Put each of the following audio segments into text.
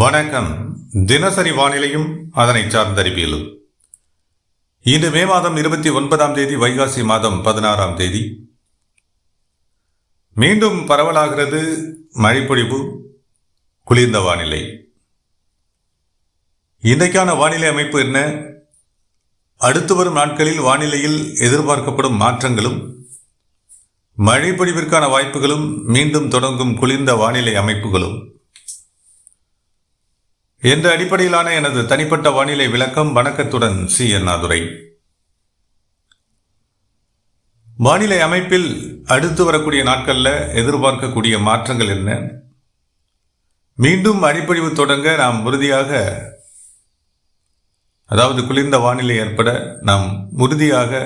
வணக்கம். தினசரி வானிலையும் அதனை சார்ந்த அறிவியலும். இன்று மே மாதம் 29ஆம் தேதி, வைகாசி மாதம் 16ஆம் தேதி. மீண்டும் பரவலாகிறது மழைப்பொழிவு, குளிர்ந்த வானிலை. இன்றைக்கான வானிலை அமைப்பு என்ன? அடுத்து வரும் நாட்களில் வானிலையில் எதிர்பார்க்கப்படும் மாற்றங்களும், மழைப்பொழிவிற்கான வாய்ப்புகளும், மீண்டும் தொடங்கும் குளிர்ந்த வானிலை அமைப்புகளும் என்ற அடிப்படையிலான எனது தனிப்பட்ட வானிலை விளக்கம். வணக்கத்துடன் சி அண்ணாதுரை. வானிலை அமைப்பில் அடுத்து வரக்கூடிய நாட்களில் எதிர்பார்க்கக்கூடிய மாற்றங்கள் என்ன? மீண்டும் மழைப்பொழிவு தொடங்க நாம் உறுதியாக, அதாவது குளிர்ந்த வானிலை ஏற்பட நாம் உறுதியாக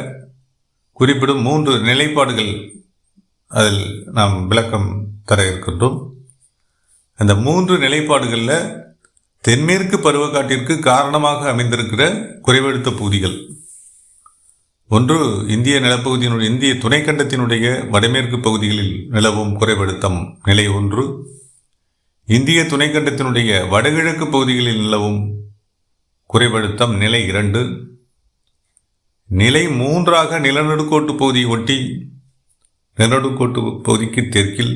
குறிப்பிடும் 3 நிலைப்பாடுகள் அதில் நாம் விளக்கம் தர இருக்கின்றோம். அந்த 3 நிலைப்பாடுகளில் தென்மேற்கு பருவக்காற்றிற்கு காரணமாக அமைந்திருக்கிற குறைவழுத்த பகுதிகள். ஒன்று, இந்திய துணைக்கண்டத்தினுடைய வடமேற்கு பகுதிகளில் நிலவும் குறைவழுத்தம் நிலை 1. இந்திய துணைக்கண்டத்தினுடைய வடகிழக்கு பகுதிகளில் நிலவும் குறைவழுத்தம் நிலை 2. நிலை 3ஆக நிலநடுக்கோட்டு பகுதியை ஒட்டி நிலநடுக்கோட்டு பகுதிக்கு தெற்கில்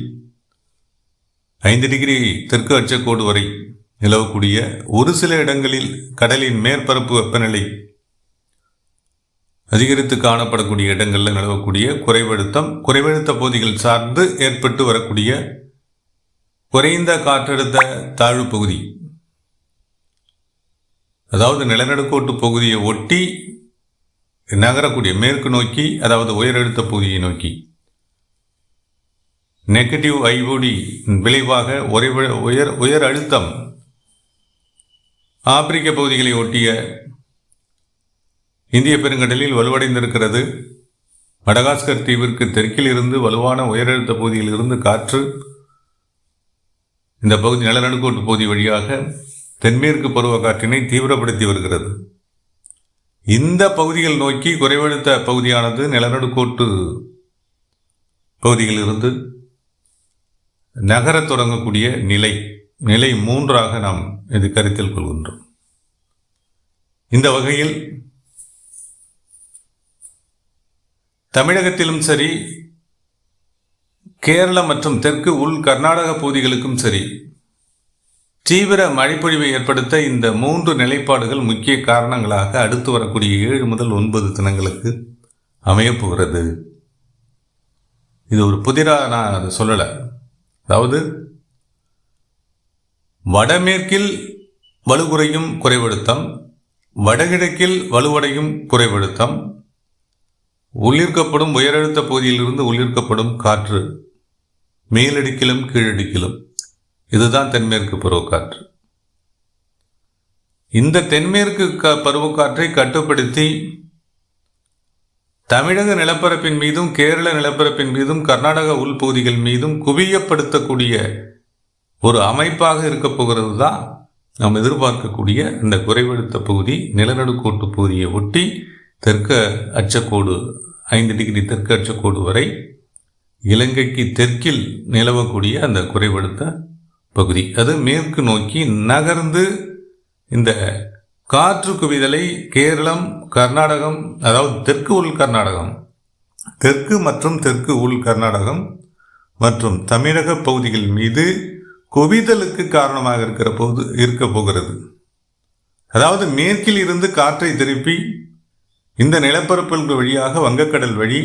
5 டிகிரி தெற்கு அச்சக்கோடு வரை நிலவக்கூடிய ஒரு சில இடங்களில் கடலின் மேற்பரப்பு வெப்பநிலை அதிகரித்து காணப்படக்கூடிய இடங்களில் நிலவக்கூடிய குறைவழுத்த பகுதிகள் சார்ந்து ஏற்பட்டு வரக்கூடிய குறைந்த காற்றழுத்த தாழ்வு பகுதி, அதாவது நிலநடுக்கோட்டு பகுதியை ஒட்டி நகரக்கூடிய மேற்கு நோக்கி, அதாவது உயரழுத்த பகுதியை நோக்கி நெகட்டிவ் ஐஓடி விளைவாக உயர் அழுத்தம் ஆப்பிரிக்க பகுதிகளை ஒட்டிய இந்திய பெருங்கடலில் வலுவடைந்திருக்கிறது. மடகாஸ்கர் தீவிற்கு தெற்கில் இருந்து வலுவான உயரழுத்த பகுதியில் இருந்து காற்று இந்த பகுதி நிலநடுக்கோட்டு பகுதி வழியாக தென்மேற்கு பருவக்காற்றினை தீவிரப்படுத்தி வருகிறது. இந்த பகுதிகள் நோக்கி குறைவழுத்த பகுதியானது நிலநடுக்கோட்டு பகுதியில் இருந்து நகரத் தொடங்கக்கூடிய நிலை 3ஆக நாம் இது கருத்தில் கொள்கின்றோம். இந்த வகையில் தமிழகத்திலும் சரி, கேரளம் மற்றும் தெற்கு உள் கர்நாடக பகுதிகளுக்கும் சரி, தீவிர மழைப்பொழிவை ஏற்படுத்த இந்த 3 நிலைப்பாடுகள் முக்கிய காரணங்களாக அடுத்து வரக்கூடிய 7 முதல் 9 தினங்களுக்கு அமையப்போகிறது. இது ஒரு புதிராக நான் அதை சொல்லலை. அதாவது வடமேற்கில் வலுகுறையும் குறைவழுத்தம், வடகிழக்கில் வலுவடையும் குறைவழுத்தம், உள்ளிருக்கப்படும் உயரழுத்த பகுதியிலிருந்து உள்ளிருக்கப்படும் காற்று மேலடுக்கிலும் கீழடுக்கிலும், இதுதான் தென்மேற்கு பருவக்காற்று. இந்த தென்மேற்கு பருவக்காற்றை கட்டுப்படுத்தி தமிழக நிலப்பரப்பின் மீதும், கேரள நிலப்பரப்பின் மீதும், கர்நாடக உள்பகுதிகள் மீதும் குவியப்படுத்தக்கூடிய ஒரு அமைப்பாக இருக்க போகிறது தான் நாம் எதிர்பார்க்கக்கூடிய இந்த குறைவழுத்த பகுதி. நிலநடுக்கோட்டு பகுதியை ஒட்டி தெற்கு அச்சக்கோடு 5 டிகிரி தெற்கு அச்சக்கோடு வரை இலங்கைக்கு தெற்கில் நிலவக்கூடிய அந்த குறைவழுத்த பகுதி, அது மேற்கு நோக்கி நகர்ந்து இந்த காற்று குவிதலை கேரளம், கர்நாடகம், அதாவது தெற்கு உள் கர்நாடகம், தெற்கு மற்றும் தெற்கு உள் கர்நாடகம் மற்றும் தமிழக பகுதிகள் மீது குவிதலுக்கு காரணமாக இருக்க போகிறது. அதாவது மேற்கில் இருந்து காற்றை திருப்பி இந்த நிலப்பரப்புகள் வழியாக வங்கக்கடல் வழி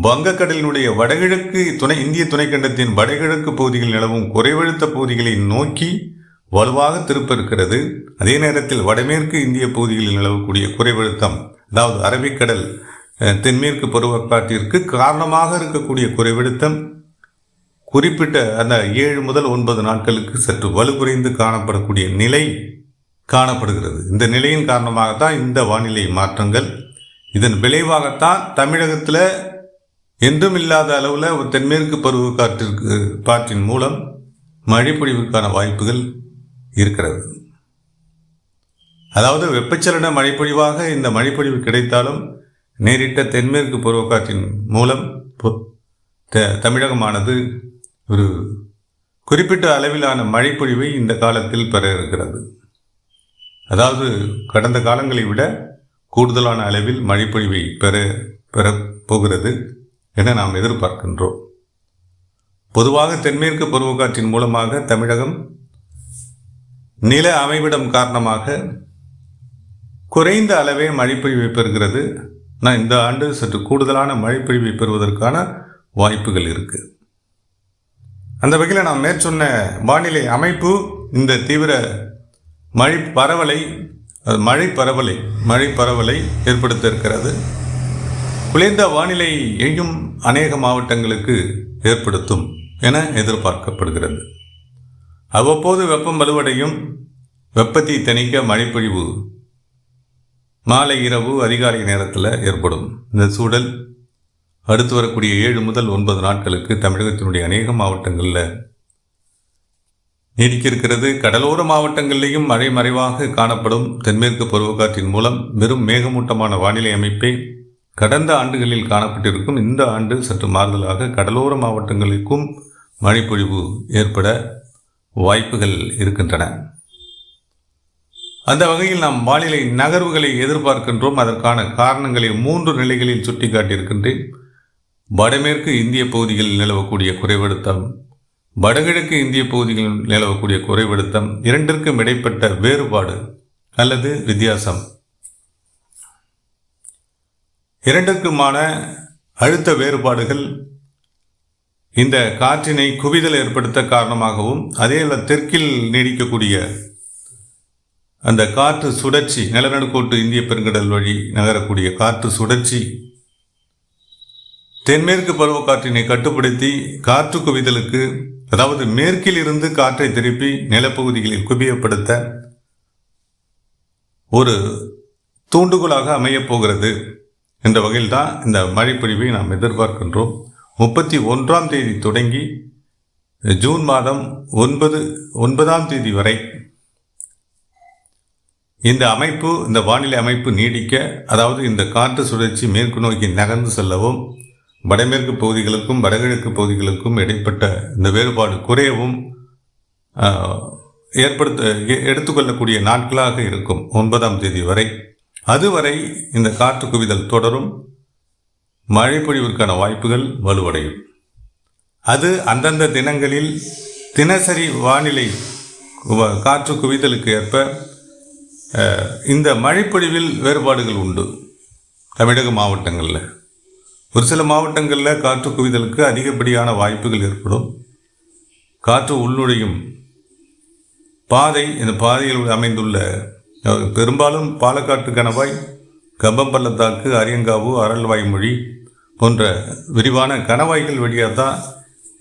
வங்கக்கடலினுடைய வடகிழக்கு இந்திய துணைக்கண்டத்தின் வடகிழக்கு பகுதியில் நிலவும் குறைவழுத்த பகுதிகளை நோக்கி வலுவாக திருப்ப இருக்கிறது. அதே நேரத்தில் வடமேற்கு இந்திய பகுதிகளில் நிலவக்கூடிய குறைவழுத்தம், அதாவது அரபிக்கடல் தென்மேற்கு பருவக்காற்றிற்கு காரணமாக இருக்கக்கூடிய குறைவழுத்தம் குறிப்பிட்ட அந்த 7 முதல் 9 நாட்களுக்கு சற்று வலுகுறைந்து காணப்படக்கூடிய நிலை காணப்படுகிறது. இந்த நிலையின் காரணமாகத்தான் இந்த வானிலை மாற்றங்கள். இதன் விளைவாகத்தான் தமிழகத்தில் என்றும் இல்லாத அளவில் தென்மேற்கு காற்றின் மூலம் மழைப்பொழிவுக்கான வாய்ப்புகள் இருக்கிறது. அதாவது வெப்பச்சலன மழைப்பொழிவாக இந்த மழைப்பொழிவு கிடைத்தாலும் நேரிட்ட தென்மேற்கு பருவக்காற்றின் மூலம் தமிழகமானது ஒரு குறிப்பிட்ட அளவிலான மழைப்பொழிவை இந்த காலத்தில் பெற இருக்கிறது. அதாவது கடந்த காலங்களை விட கூடுதலான அளவில் மழைப்பொழிவை பெறப் போகிறது என நாம் எதிர்பார்க்கின்றோம். பொதுவாக தென்மேற்கு பருவக்காற்றின் மூலமாக தமிழகம் நில அமைவிடம் காரணமாக குறைந்த அளவே மழைப்பொழிவை பெறுகிறது. நான் இந்த ஆண்டு சற்று கூடுதலான மழைப்பொழிவை பெறுவதற்கான வாய்ப்புகள் இருக்கு. அந்த வகையில் நாம் மேற்சொன்ன வானிலை அமைப்பு இந்த தீவிர மழை பரவலை ஏற்படுத்த இருக்கிறது. குளிர்ந்த வானிலையையும் அநேக மாவட்டங்களுக்கு ஏற்படுத்தும் என எதிர்பார்க்கப்படுகிறது. அவ்வப்போது வெப்பம் வலுவடையும். வெப்பத்தை தணிக்க மழைப்பொழிவு மாலை இரவு அதிகாலை நேரத்தில் ஏற்படும். இந்த சூழல் அடுத்து வரக்கூடிய 7 முதல் 9 நாட்களுக்கு தமிழகத்தினுடைய அநேக மாவட்டங்களில் நீடிக்கிறது. கடலோர மாவட்டங்களிலேயும் மழை மறைவாக காணப்படும். தென்மேற்கு பருவக்காற்றின் மூலம் வெறும் மேகமூட்டமான வானிலை அமைப்பை கடந்த ஆண்டுகளில் காணப்பட்டிருக்கும். இந்த ஆண்டு சற்று மாறுதலாக கடலோர மாவட்டங்களுக்கும் மழைப்பொழிவு ஏற்பட வாய்ப்புகள் இருக்கின்றன. அந்த வகையில் நாம் வானிலை நகர்வுகளை எதிர்பார்க்கின்றோம். அதற்கான காரணங்களை 3 நிலைகளில் சுட்டிக்காட்டியிருக்கின்றேன். வடமேற்கு இந்திய பகுதிகளில் நிலவக்கூடிய குறைவழுத்தம், வடகிழக்கு இந்திய பகுதிகளில் நிலவக்கூடிய குறைவழுத்தம், இரண்டிற்கும் இடைப்பட்ட வேறுபாடு அல்லது வித்தியாசம், இரண்டுக்குமான அழுத்த வேறுபாடுகள் இந்த காற்றினை குவிதல் ஏற்படுத்த காரணமாகவும், அதே தெற்கில் நீடிக்கக்கூடிய அந்த காற்று சுழற்சி, நிலநடுக்கோட்டு இந்திய பெருங்கடல் வழி நகரக்கூடிய காற்று சுழற்சி தென்மேற்கு பருவக்காற்றினை கட்டுப்படுத்தி காற்று குவிதலுக்கு, அதாவது மேற்கில் இருந்து காற்றை திருப்பி நிலப்பகுதிகளில் குவியப்படுத்த ஒரு தூண்டுகோலாக அமையப் போகிறது என்ற வகையில் தான் இந்த மழைப்பொழிவை நாம் எதிர்பார்க்கின்றோம். 31ஆம் தேதி தொடங்கி ஜூன் மாதம் 9ஆம் தேதி வரை இந்த வானிலை அமைப்பு நீடிக்க, அதாவது இந்த காற்று சுழற்சி மேற்கு நோக்கி நகர்ந்து செல்லவும், வடமேற்கு பகுதிகளுக்கும் வடகிழக்கு பகுதிகளுக்கும் இடைப்பட்ட இந்த வேறுபாடு குறையவும் எடுத்துக்கொள்ளக்கூடிய நாட்களாக இருக்கும் 9ஆம் தேதி வரை. அதுவரை இந்த காற்று குவிதல் தொடரும். மழை பொழிவிற்கான வாய்ப்புகள் வலுவடையும். அது அந்தந்த தினங்களில் தினசரி வானிலை காற்று குவிதலுக்கு ஏற்ப இந்த மழைப்பொழிவில் வேறுபாடுகள் உண்டு. தமிழக மாவட்டங்களில் ஒரு சில மாவட்டங்களில் காற்று குவிதலுக்கு அதிகப்படியான வாய்ப்புகள் ஏற்படும். காற்று உள்நுழையும் பாதை, இந்த பாதையில் அமைந்துள்ள பெரும்பாலும் பாலக்காட்டு கணவாய், கம்பம் பள்ளத்தாக்கு, அரியங்காவு, அரல்வாய்மொழி போன்ற விரிவான கணவாய்கள் வழியாக தான்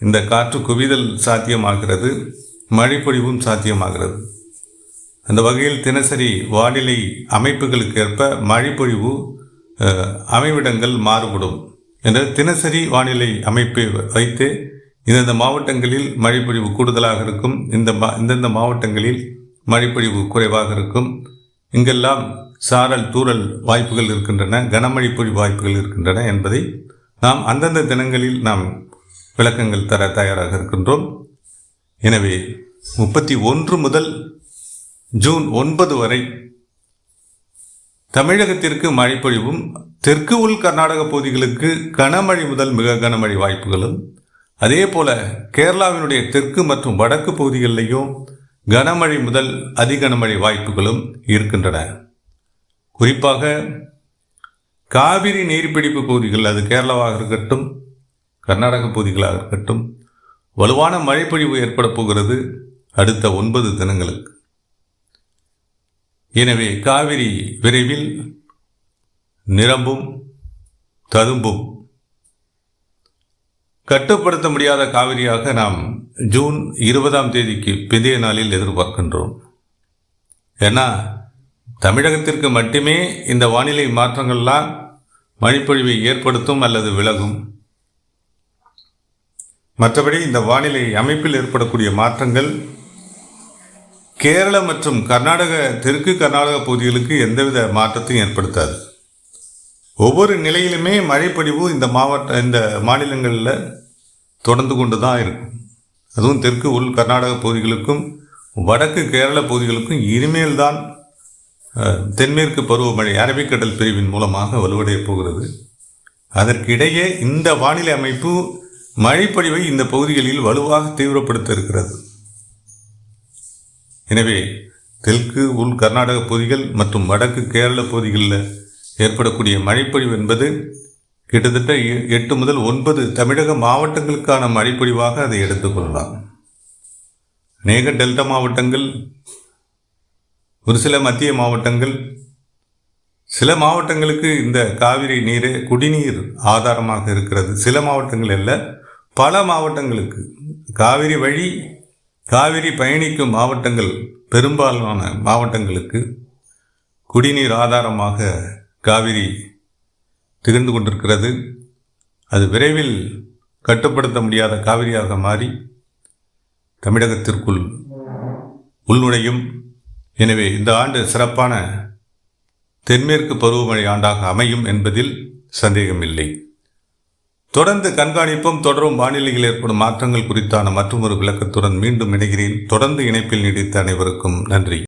இந்த காற்று குவிதல் சாத்தியமாகிறது, மழைப்பொழிவும் சாத்தியமாகிறது. அந்த வகையில் தினசரி வானிலை அமைப்புகளுக்கு ஏற்ப மழைப்பொழிவு அமைவிடங்கள் மாறுபடும். என்ற தினசரி வானிலை அமைப்பை வைத்து இந்தந்த மாவட்டங்களில் மழைப்பொழிவு கூடுதலாக இருக்கும், இந்தந்த மாவட்டங்களில் மழைப்பொழிவு குறைவாக இருக்கும், இங்கெல்லாம் சாரல் தூறல் வாய்ப்புகள் இருக்கின்றன, கனமழை பொழிவு வாய்ப்புகள் இருக்கின்றன என்பதை நாம் அந்தந்த தினங்களில் நாம் விளக்கங்கள் தர தயாராக இருக்கின்றோம். எனவே 31 முதல் ஜூன் 9 வரை தமிழகத்திற்கு மழைப்பொழிவும், தெற்கு உள் கர்நாடக பகுதிகளுக்கு கனமழை முதல் மிக கனமழை வாய்ப்புகளும், அதே போல கேரளாவினுடைய தெற்கு மற்றும் வடக்கு பகுதிகளிலேயும் கனமழை முதல் அதிகனமழை வாய்ப்புகளும் இருக்கின்றன. குறிப்பாக காவிரி நீர்பிடிப்பு பகுதிகள், அது கேரளாவாக இருக்கட்டும் கர்நாடக பகுதிகளாக இருக்கட்டும், வலுவான மழைப்பொழிவு ஏற்பட போகிறது அடுத்த 9 தினங்களுக்கு. எனவே காவிரி விரைவில் நிரம்பும், ததும்பும். கட்டுப்படுத்த முடியாத காவிரியாக நாம் ஜூன் 20ஆம் தேதிக்கு பிந்தைய நாளில் எதிர்பார்க்கின்றோம். ஏன்னா தமிழகத்திற்கு மட்டுமே இந்த வானிலை மாற்றங்கள்லாம் மழைப்பொழிவை ஏற்படுத்தும் அல்லது விலகும். மற்றபடி இந்த வானிலை அமைப்பில் ஏற்படக்கூடிய மாற்றங்கள் கேரள மற்றும் தெற்கு கர்நாடக பகுதிகளுக்கு எந்தவித மாற்றத்தையும் ஏற்படுத்தாது. ஒவ்வொரு நிலையிலுமே மழைப்பொழிவு இந்த மாநிலங்களில் தொடர்ந்து கொண்டு தான் இருக்கும். அதுவும் தெற்கு உள் கர்நாடக பகுதிகளுக்கும் வடக்கு கேரள பகுதிகளுக்கும் இனிமேல்தான் தென்மேற்கு பருவமழை அரபிக்கடல் பிரிவின் மூலமாக வலுவடையப் போகிறது. அதற்கிடையே இந்த வானிலை அமைப்பு மழைப்பொழிவை இந்த பகுதிகளில் வலுவாக தீவிரப்படுத்த இருக்கிறது. எனவே தெற்கு உள் கர்நாடக பகுதிகள் மற்றும் வடக்கு கேரள பகுதிகளில் ஏற்படக்கூடிய மழைப்பொழிவு என்பது கிட்டத்தட்ட 8 முதல் 9 தமிழக மாவட்டங்களுக்கான மழைப்பொழிவாக அதை எடுத்துக்கொள்ளலாம். அநேக டெல்டா மாவட்டங்கள், ஒரு சில மத்திய மாவட்டங்கள், சில மாவட்டங்களுக்கு இந்த காவிரி நீரே குடிநீர் ஆதாரமாக இருக்கிறது. சில மாவட்டங்கள் அல்ல, பல மாவட்டங்களுக்கு காவிரி வழி காவிரி பயணிக்கும் மாவட்டங்கள், பெரும்பாலான மாவட்டங்களுக்கு குடிநீர் ஆதாரமாக காவிரி திகழ்ந்து கொண்டிருக்கிறது. அது விரைவில் கட்டுப்படுத்த முடியாத காவிரியாக மாறி தமிழகத்திற்குள் உள்நுழையும். எனவே இந்த ஆண்டு சிறப்பான தென்மேற்கு பருவமழை ஆண்டாக அமையும் என்பதில் சந்தேகமில்லை. தொடர்ந்து கண்காணிப்பும் தொடரும் வானிலையில் ஏற்படும் மாற்றங்கள் குறித்தான மற்றொரு விளக்கத்துடன் மீண்டும் இணைகிறேன். தொடர்ந்து இணைப்பில் நீடித்த அனைவருக்கும் நன்றி.